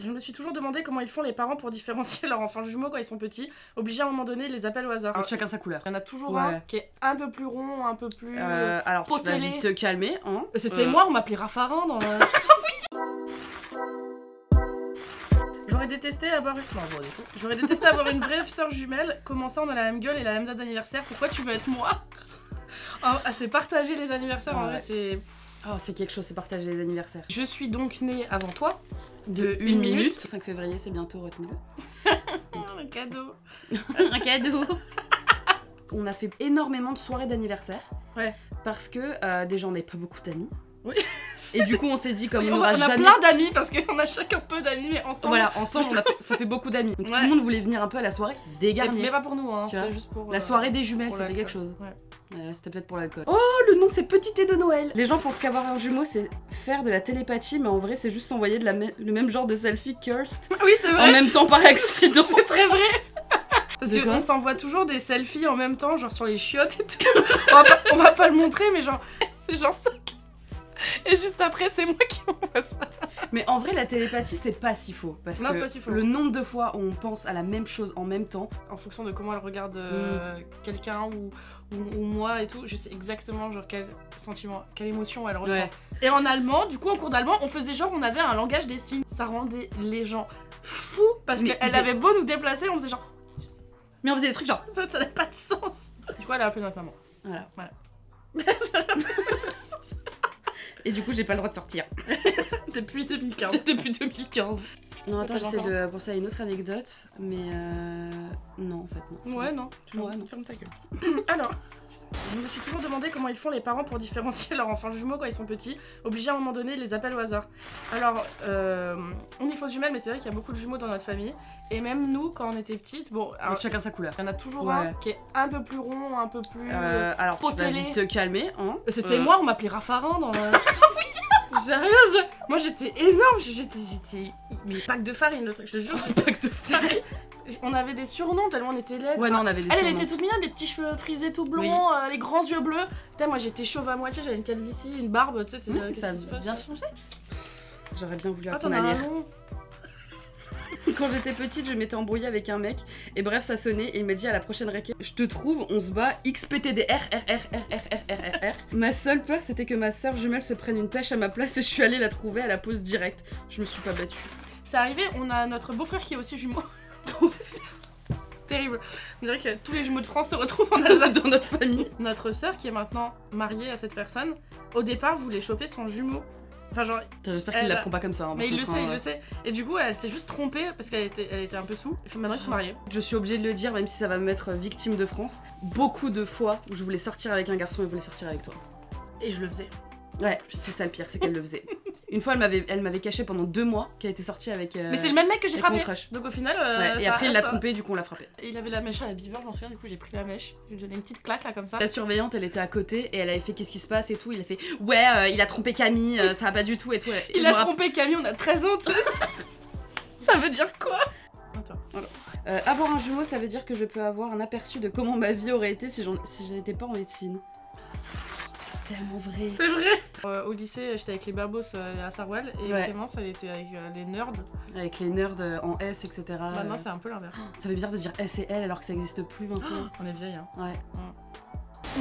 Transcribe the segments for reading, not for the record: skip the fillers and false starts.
Je me suis toujours demandé comment ils font les parents pour différencier leurs enfants jumeaux quand ils sont petits, obligés à un moment donné de les appeler au hasard. Chacun sa couleur. Il y en a toujours un qui est un peu plus rond, un peu plus alors potelé. tu vas vite te calmer, hein. C'était moi, on m'appelait Raffarin dans le... J'aurais détesté avoir... Non, bon, du coup. J'aurais détesté avoir une vraie sœur jumelle. Comment ça, on a la même gueule et la même date d'anniversaire? Pourquoi tu veux être moi? C'est partager les anniversaires, en vrai, c'est... Oh, c'est quelque chose, c'est partager les anniversaires. Je suis donc née avant toi. De 1 minute. 5 février, c'est bientôt, retenez-le. Un cadeau. Un cadeau. On a fait énormément de soirées d'anniversaire. Ouais. Parce que déjà, on n'avait pas beaucoup d'amis. Oui. Et du coup, on s'est dit, comme oui, on aura a jamais... plein d'amis, parce qu'on a chacun peu d'amis, mais ensemble... Voilà, ensemble, ça fait beaucoup d'amis. Donc tout le monde voulait venir un peu à la soirée des Garnier. Mais pas pour nous, hein. C'était juste pour... La soirée des jumelles, c'était quelque chose. Ouais. C'était peut-être pour l'alcool. Oh, le nom, c'est Petit Thé de Noël. Les gens pensent qu'avoir un jumeau, c'est faire de la télépathie, mais en vrai, c'est juste s'envoyer le même genre de selfie cursed. Oui, c'est vrai. En même temps, par accident. C'est très vrai. Parce qu'on s'envoie toujours des selfies en même temps, genre sur les chiottes et tout. On va pas le montrer, mais genre, c'est genre ça. Et juste après, c'est moi qui envoie ça. Mais en vrai, la télépathie, c'est pas si faux. Parce que pas si faux. le nombre de fois où on pense à la même chose en même temps. En fonction de comment elle regarde quelqu'un ou moi et tout, je sais exactement genre quel sentiment, quelle émotion elle ressent. Ouais. Et en allemand, du coup, en cours d'allemand, on faisait genre, on avait un langage des signes. Ça rendait les gens fous parce qu'elle avait beau nous déplacer, on faisait genre... Mais on faisait des trucs genre... Ça n'a pas de sens. Du coup, elle a appelé notre maman. Voilà. Et du coup, j'ai pas le droit de sortir. Depuis 2015. Depuis 2015. Non, attends, j'essaie de penser à une autre anecdote, mais non, en fait, non. Ouais, non. Ouais, non. Ferme ta gueule. Alors, je me suis toujours demandé comment ils font les parents pour différencier leurs enfants jumeaux quand ils sont petits, obligés à un moment donné de les appeler au hasard. Alors, on est fausses jumelles, mais c'est vrai qu'il y a beaucoup de jumeaux dans notre famille, et même nous, quand on était petites, bon... Alors, chacun sa couleur. Il y en a toujours un qui est un peu plus rond, un peu plus alors, potelé. tu vas vite te calmer, hein. C'était moi, on m'appelait Raffarin dans le... Sérieuse? Moi j'étais énorme, j'étais... Mais pack de farine le truc, je te jure, pack de farine. On avait des surnoms tellement on était laides. Ouais, non, on avait des surnoms. Elle était toute mignonne, des petits cheveux frisés tout blonds, les grands yeux bleus. Putain, moi j'étais chauve à moitié, j'avais une calvitie, une barbe, tu sais, ça a bien changé. J'aurais bien voulu apprendre à lire. Quand j'étais petite, je m'étais embrouillée avec un mec, et bref, ça sonnait, et il m'a dit à la prochaine réquête, je te trouve, on se bat, XPTDR, RRRRRRRR. Ma seule peur, c'était que ma sœur jumelle se prenne une pêche à ma place, et je suis allée la trouver à la pause directe. Je me suis pas battue. C'est arrivé, on a notre beau-frère qui est aussi jumeau. C'est terrible. On dirait que tous les jumeaux de France se retrouvent en Alsace dans notre famille. Notre sœur, qui est maintenant mariée à cette personne, au départ voulait choper son jumeau. Enfin, genre, j'espère qu'il l'apprend pas comme ça. Hein, mais il le sait. Et du coup, elle s'est juste trompée parce qu'elle était un peu sous. Maintenant, ils sont mariés. Je suis obligée de le dire, même si ça va me mettre victime de France. Beaucoup de fois où je voulais sortir avec un garçon et voulais sortir avec toi. Et je le faisais. Ouais, c'est ça le pire, c'est qu'elle le faisait. Une fois, elle m'avait caché pendant 2 mois qu'elle était sortie avec. Mais c'est le même mec que j'ai frappé. Donc au final. Et après, il l'a trompé, du coup, on l'a frappé. Et il avait la mèche à la Bieber, j'en souviens. Du coup, j'ai pris la mèche. Je lui ai donné une petite claque là comme ça. La surveillante, elle était à côté et elle avait fait qu'est-ce qui se passe et tout. Il a fait ouais, il a trompé Camille, ça va pas du tout et tout. Il a trompé Camille, on a 13 ans, tu sais. Ça veut dire quoi? Attends, voilà. Avoir un jumeau, ça veut dire que je peux avoir un aperçu de comment ma vie aurait été si je n'étais pas en médecine. C'est tellement vrai. C'est vrai. Au lycée, j'étais avec les babos à Sarwell et Clémence, elle était avec les nerds. Avec les nerds en S, etc. Maintenant, c'est un peu l'inverse. Ça veut bien de dire S et L alors que ça n'existe plus maintenant. On est vieille, hein. Ouais.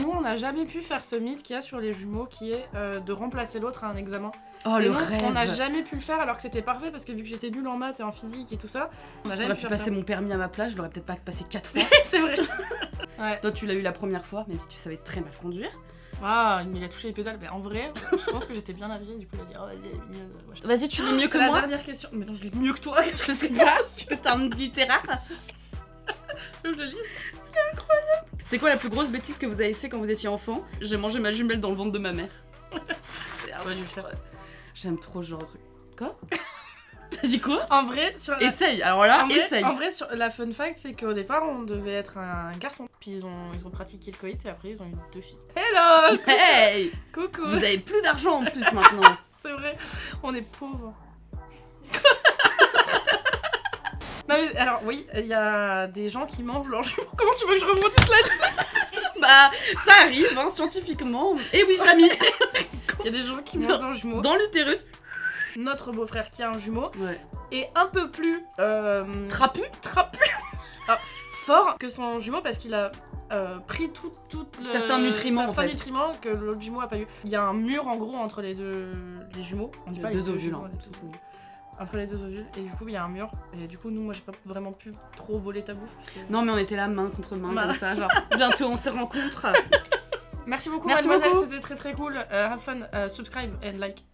Nous, on n'a jamais pu faire ce mythe qu'il y a sur les jumeaux qui est de remplacer l'autre à un examen. Oh, et le rêve. On n'a jamais pu le faire alors que c'était parfait parce que vu que j'étais nulle en maths et en physique et tout ça, on n'a jamais pu passer mon permis à ma place, je l'aurais peut-être pas passé 4 fois. C'est vrai. Ouais. Toi, tu l'as eu la première fois, même si tu savais très mal conduire. Ah, il a touché les pédales, mais en vrai, je pense que j'étais bien habillée, du coup il a dit oh, vas-y, vas-y, tu lis mieux que moi. La dernière question. Mais non, je lis mieux que toi. Je sais pas, t'es un littéraire. Je le lis. C'est incroyable. C'est quoi la plus grosse bêtise que vous avez fait quand vous étiez enfant? J'ai mangé ma jumelle dans le ventre de ma mère. Ah ouais, je vais le faire. J'aime trop ce genre de truc. Quoi? T'as dit quoi? En vrai, sur la... Essaye, alors là, essaye. En vrai, sur la fun fact, c'est qu'au départ, on devait être un garçon. Puis ils ont pratiqué le coït et après, ils ont eu 2 filles. Hello! Hey! Coucou! Vous avez plus d'argent en plus maintenant. C'est vrai, on est pauvres. Non mais, alors oui, il y a des gens qui mangent leurs jumeaux. Comment tu veux que je rebondisse là-dessus? Bah, ça arrive, hein, scientifiquement. Et oui, Jamy. Il y a des gens qui mangent leurs jumeaux. Dans l'utérus. Notre beau-frère qui a un jumeau est un peu plus Trapu ah, fort que son jumeau parce qu'il a pris tout certains nutriments en fait. Nutriments que l'autre jumeau a pas eu. Il y a un mur en gros entre les jumeaux. On dit Il y pas a les deux ovules. jumeaux, entre les 2 ovules et du coup il y a un mur et du coup nous moi j'ai pas vraiment pu trop voler ta bouffe parce que... Non mais on était là main contre main Bah. comme ça, genre bientôt on se rencontre. Merci beaucoup Merci mademoiselle, beaucoup. c'était très très cool. Have fun, subscribe and like.